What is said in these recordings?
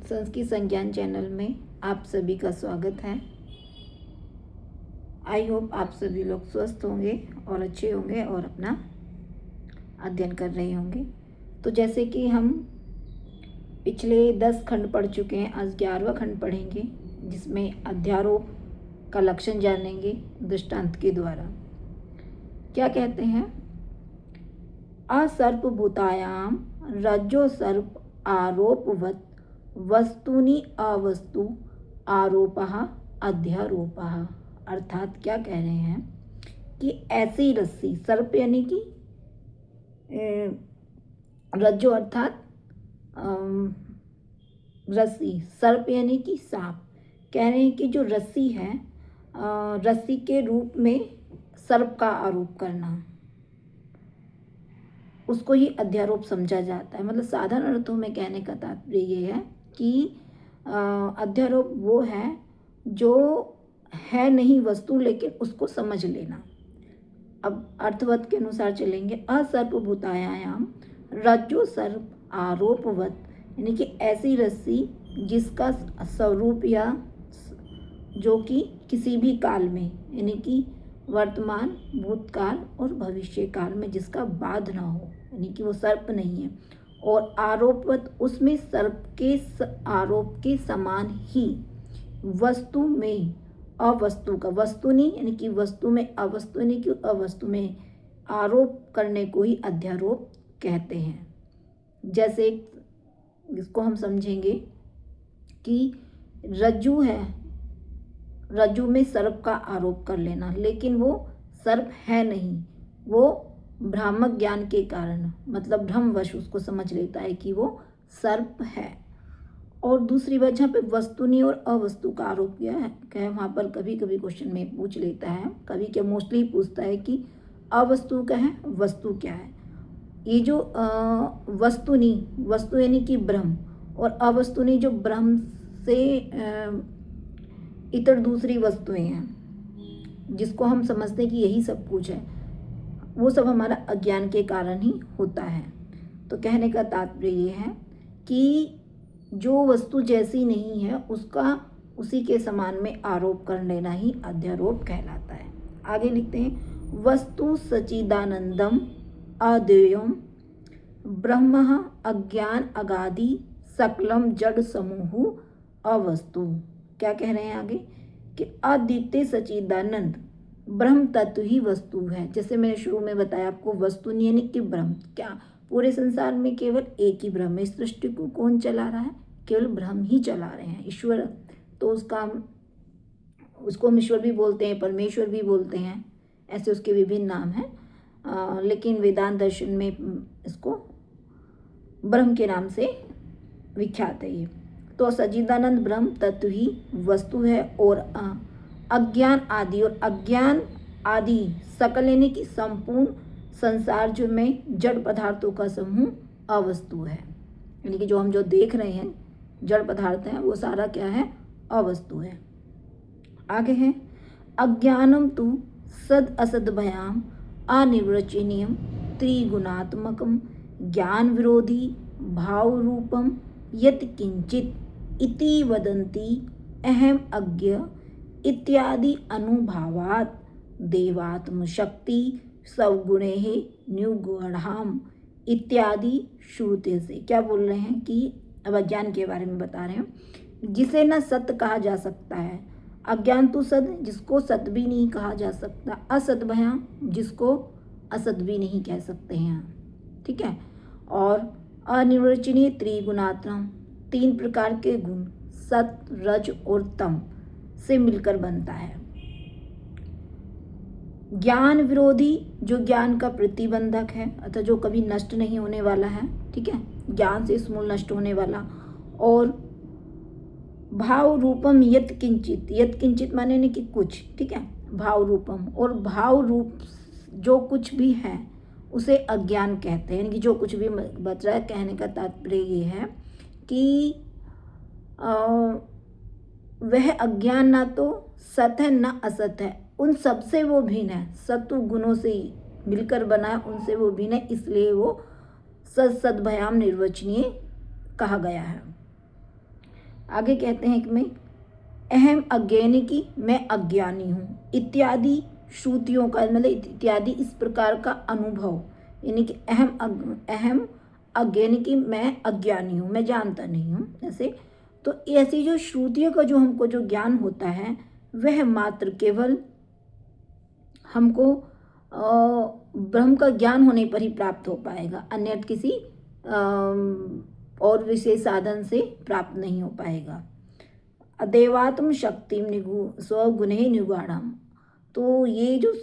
संस्कृत संज्ञान चैनल में आप सभी का स्वागत है। आई होप आप सभी लोग स्वस्थ होंगे और अच्छे होंगे और अपना अध्ययन कर रहे होंगे। तो जैसे कि हम पिछले 10 खंड पढ़ चुके हैं, आज 11वां खंड पढ़ेंगे जिसमें अध्यारोप का लक्षण जानेंगे दृष्टांत के द्वारा। क्या कहते हैं? असर्पभूतायाम रज्जो सर्प आरोपवत् वस्तुनि अवस्तु आरोपः अध्यारोपः। अर्थात क्या कह रहे हैं कि ऐसी रस्सी, सर्प यानी कि रज्जो अर्थात रस्सी, सर्प यानी कि सांप। कह रहे हैं कि जो रस्सी है, रस्सी के रूप में सर्प का आरोप करना, उसको ही अध्यारोप समझा जाता है। मतलब साधारण अर्थों में कहने का तात्पर्य ये है कि अध्यारोप वो है जो है नहीं वस्तु, लेकिन उसको समझ लेना। अब अर्थवत के अनुसार चलेंगे। असर्पभूतायाम रज्जो सर्प आरोपवत, यानी कि ऐसी रस्सी जिसका स्वरूप या जो कि किसी भी काल में, यानी कि वर्तमान, भूतकाल और भविष्य काल में जिसका बाध ना हो, यानी कि वो सर्प नहीं है। और आरोपवत, उसमें सर्प के आरोप के समान ही वस्तु में अवस्तु का, वस्तुनि यानी कि वस्तु में अवस्तु यानी कि अवस्तु में आरोप करने को ही अध्यारोप कहते हैं। जैसे इसको हम समझेंगे कि रज्जू है, रज्जू में सर्प का आरोप कर लेना, लेकिन वो सर्प है नहीं, वो भ्रामक ज्ञान के कारण, मतलब भ्रमवश उसको समझ लेता है कि वो सर्प है। और दूसरी बात, जहाँ पे वस्तुनि और अवस्तु का आरोप किया है वहाँ पर कभी कभी क्वेश्चन में पूछ लेता है, कभी क्या मोस्टली पूछता है कि अवस्तु क्या है, वस्तु क्या है। ये जो वस्तुनि, वस्तु यानी कि ब्रह्म, और अवस्तुनि जो ब्रह्म से इतर दूसरी वस्तुएं हैं जिसको हम समझते हैं कि यही सब कुछ है, वो सब हमारा अज्ञान के कारण ही होता है। तो कहने का तात्पर्य ये है कि जो वस्तु जैसी नहीं है उसका उसी के समान में आरोप कर लेना ही अध्यारोप कहलाता है। आगे लिखते हैं, वस्तु सच्चिदानंदम अद्वयम् ब्रह्म अज्ञान अगादि सकलम जड़ समूह अवस्तु। क्या कह रहे हैं आगे कि अद्वितीय सच्चिदानंद ब्रह्म तत्व ही वस्तु है। जैसे मैंने शुरू में बताया आपको, वस्तु यानी कि ब्रह्म। क्या पूरे संसार में केवल एक ही ब्रह्म है? इस सृष्टि को कौन चला रहा है? केवल ब्रह्म ही चला रहे हैं। ईश्वर तो उसको हम ईश्वर भी बोलते हैं, परमेश्वर भी बोलते हैं, ऐसे उसके विभिन्न नाम हैं, लेकिन वेदांत दर्शन में इसको ब्रह्म के नाम से विख्यात है ये। तो सच्चिदानंद ब्रह्म तत्व ही वस्तु है, और अज्ञान आदि और अज्ञान आदि सकल यानी कि संपूर्ण संसार जो में जड़ पदार्थों का समूह अवस्तु है। यानी कि जो हम जो देख रहे हैं जड़ पदार्थ हैं वो सारा क्या है? अवस्तु है। आगे है, अज्ञानम तु सद असद भयाम अनिर्वचनीयम त्रिगुणात्मकम ज्ञान विरोधी भाव रूपम यत किंचित इति वदंती अहम अज्ञ इत्यादि अनुभावात देवात्म शक्ति सवगुणे न्युगुणाम इत्यादि श्रुति से। क्या बोल रहे हैं कि अब अज्ञान के बारे में बता रहे हैं, जिसे न सत्य कहा जा सकता है। अज्ञान तो सद, जिसको सत्य भी नहीं कहा जा सकता। असत भया, जिसको असत भी नहीं कह सकते हैं, ठीक है। और अनिर्वचनीय त्रिगुणात्मक, 3 प्रकार के गुण सत, रज और तम से मिलकर बनता है। ज्ञान विरोधी, जो ज्ञान का प्रतिबंधक है, अर्थात जो कभी नष्ट नहीं होने वाला है, ठीक है, ज्ञान से समूल नष्ट होने वाला। और भाव रूपम यत किंचित, यत किंचित माने नहीं कि कुछ, ठीक है, भाव रूपम, और भाव रूप जो कुछ भी है उसे अज्ञान कहते हैं। यानी कि जो कुछ भी बच रहा है, कहने का तात्पर्य ये है कि वह अज्ञान ना तो सत है ना असत है, उन सबसे वो भिन्न है, सत्व गुणों से मिलकर बना है, उनसे वो भिन्न है, इसलिए वो सद सद्भयाम निर्वचनीय कहा गया है। आगे कहते हैं कि मैं अहम अज्ञानिकी, मैं अज्ञानी हूँ, इत्यादि श्रुतियों का मतलब इत्यादि इस प्रकार का अनुभव, यानी कि अहम अज्ञानिकी, मैं अज्ञानी हूँ, मैं जानता नहीं हूँ ऐसे। तो ऐसी जो श्रुतियों का जो हमको जो ज्ञान होता है वह मात्र केवल हमको ब्रह्म का ज्ञान होने पर ही प्राप्त हो पाएगा, अन्य किसी और विशेष साधन से प्राप्त नहीं हो पाएगा। अदेवात्म शक्तिम स्वगुणे निगुणाम, तो ये जो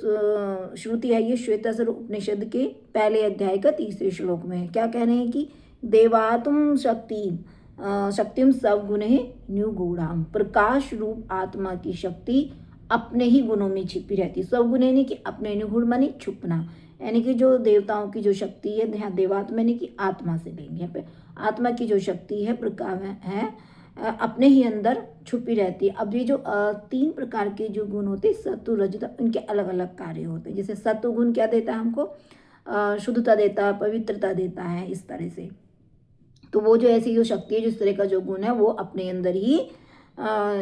श्रुति है ये श्वेतासुर उपनिषद के पहले अध्याय का 3रे श्लोक में है। क्या कह रहे हैं कि देवात्म शक्तिम स्वगुणे निगूढ़ाम, प्रकाश रूप आत्मा की शक्ति अपने ही गुणों में छिपी रहती है। स्वगुण यानी कि अपने निगुण मानी छुपना, यानी कि जो देवताओं की जो शक्ति है, यहाँ देवात्मा यानी कि आत्मा से लेंगे यहाँ पे, आत्मा की जो शक्ति है प्रकाश है अपने ही अंदर छुपी रहती है। अब ये जो 3 प्रकार के जो गुण होते हैं सत्व रजत, उनके अलग अलग कार्य होते हैं। जैसे सत्व गुण क्या देता है हमको, शुद्धता देता है, पवित्रता देता है, इस तरह से। तो वो जो ऐसी जो शक्ति है, जिस तरह का जो गुण है वो अपने अंदर ही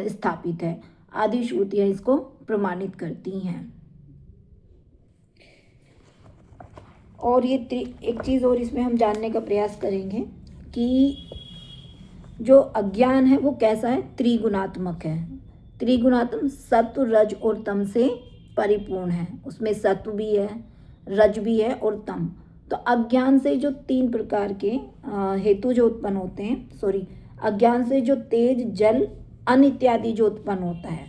स्थापित है। आदि श्रुतियाँ इसको प्रमाणित करती हैं। और ये एक चीज़ और इसमें हम जानने का प्रयास करेंगे कि जो अज्ञान है वो कैसा है, त्रिगुणात्मक है। त्रिगुणात्मक सत्व रज और तम से परिपूर्ण है। उसमें सत्व भी है, रज भी है और तम। तो अज्ञान से जो 3 प्रकार के हेतु जो उत्पन्न होते हैं, अज्ञान से जो तेज, जल, अन्न इत्यादि जो उत्पन्न होता है,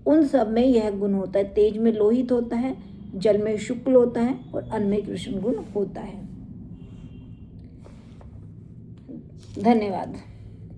उन सब में यह गुण होता है। तेज में लोहित होता है, जल में शुक्ल होता है और अन्न में कृष्ण गुण होता है। धन्यवाद।